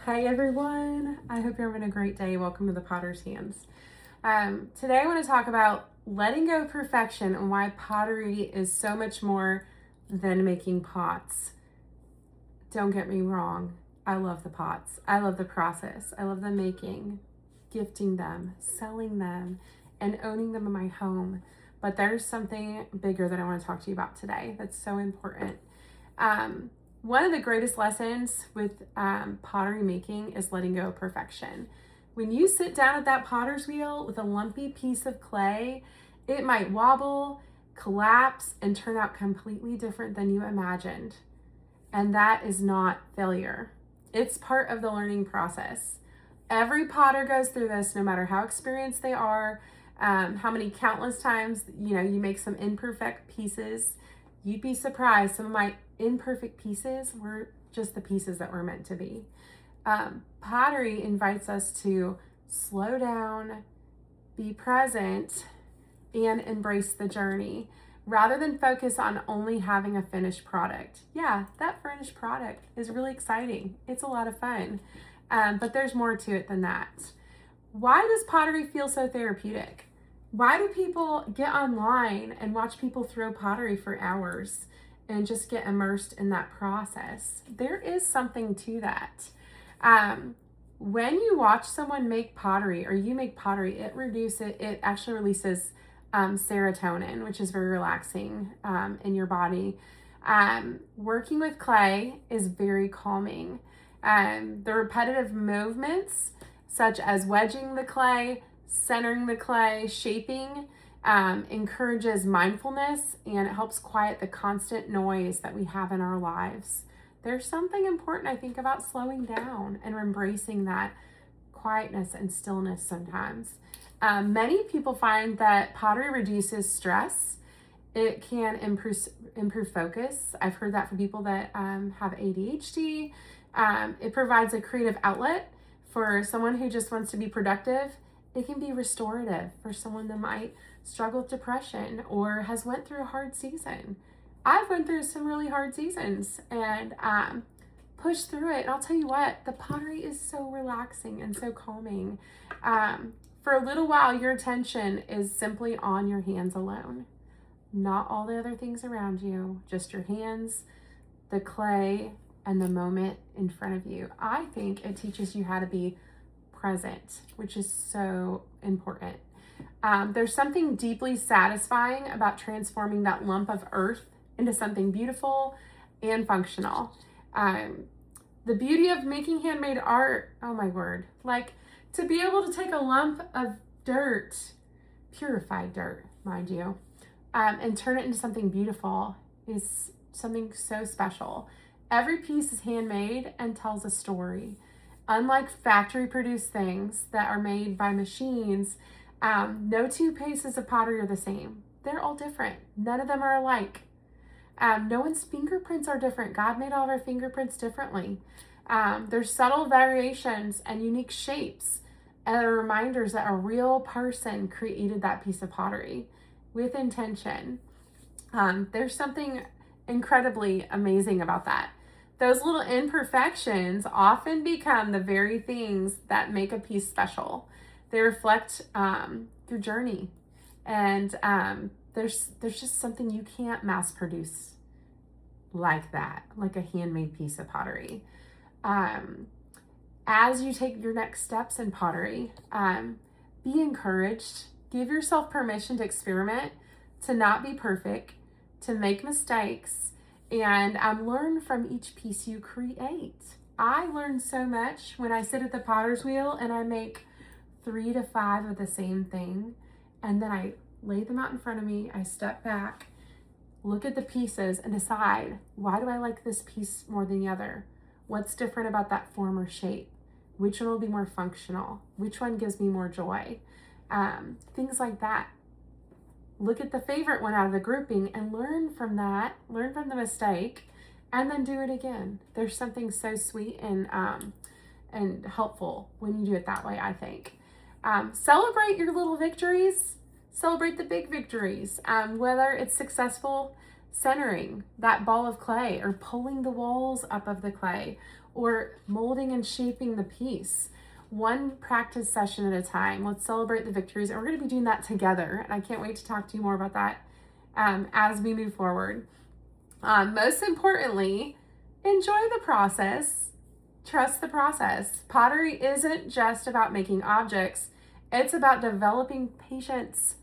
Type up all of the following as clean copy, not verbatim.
Hey everyone, I hope you're having a great day. Welcome to the Potter's Hands. Today I want to talk about letting go of perfection and why pottery is so much more than making pots. Don't get me wrong, I love the pots. I love the process. I love the making, gifting them, selling them, and owning them in my home. But there's something bigger that I want to talk to you about today that's so important. One of the greatest lessons with pottery making is letting go of perfection. When you sit down at that potter's wheel with a lumpy piece of clay, it might wobble, collapse, and turn out completely different than you imagined. And that is not failure. It's part of the learning process. Every potter goes through this, no matter how experienced they are, how many countless times you make some imperfect pieces. You'd be surprised. Some of my imperfect pieces were just the pieces that were meant to be. Pottery invites us to slow down, be present, and embrace the journey rather than focus on only having a finished product. Yeah, that finished product is really exciting. It's a lot of fun, but there's more to it than that. Why does pottery feel so therapeutic? Why do people get online and watch people throw pottery for hours and just get immersed in that process? There is something to that. When you watch someone make pottery or you make pottery, it actually releases serotonin, which is very relaxing in your body. Working with clay is very calming. The repetitive movements, such as wedging the clay, centering the clay, shaping, encourages mindfulness, and it helps quiet the constant noise that we have in our lives. There's something important, I think, about slowing down and embracing that quietness and stillness sometimes. Many people find that pottery reduces stress. It can improve focus. I've heard that for people that have ADHD. It provides a creative outlet for someone who just wants to be productive. It can be restorative for someone that might struggle with depression or has went through a hard season. I've went through some really hard seasons and pushed through it. And I'll tell you what, the pottery is so relaxing and so calming. For a little while, your attention is simply on your hands alone. Not all the other things around you, just your hands, the clay, and the moment in front of you. I think it teaches you how to be present, which is so important. There's something deeply satisfying about transforming that lump of earth into something beautiful and functional. The beauty of making handmade art, oh my word, like to be able to take a lump of dirt, purified dirt, mind you, and turn it into something beautiful is something so special. Every piece is handmade and tells a story. Unlike factory-produced things that are made by machines, no two pieces of pottery are the same. They're all different. None of them are alike. No one's fingerprints are different. God made all of our fingerprints differently. There's subtle variations and unique shapes and reminders that a real person created that piece of pottery with intention. There's something incredibly amazing about that. Those little imperfections often become the very things that make a piece special. They reflect your journey, and there's just something you can't mass produce like that, like a handmade piece of pottery. As you take your next steps in pottery, be encouraged. Give yourself permission to experiment, to not be perfect, to make mistakes, and learn from each piece you create. I learn so much when I sit at the potter's wheel and I make 3 to 5 of the same thing, and then I lay them out in front of me. I step back, look at the pieces, and decide, why do I like this piece more than the other? What's different about that form or shape? Which one will be more functional? Which one gives me more joy? Things like that. Look at the favorite one out of the grouping and learn from that, learn from the mistake, and then do it again. There's something so sweet and helpful when you do it that way, I think. Celebrate your little victories. Celebrate the big victories, whether it's successful centering that ball of clay or pulling the walls up of the clay or molding and shaping the piece. One practice session at a time. Let's celebrate the victories. And we're going to be doing that together. And I can't wait to talk to you more about that as we move forward. Most importantly, enjoy the process. Trust the process. Pottery isn't just about making objects. It's about developing patience,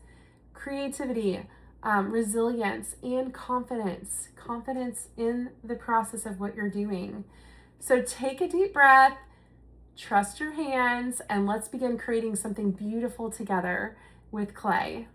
creativity, resilience, and confidence. Confidence in the process of what you're doing. So take a deep breath, trust your hands, and let's begin creating something beautiful together with clay.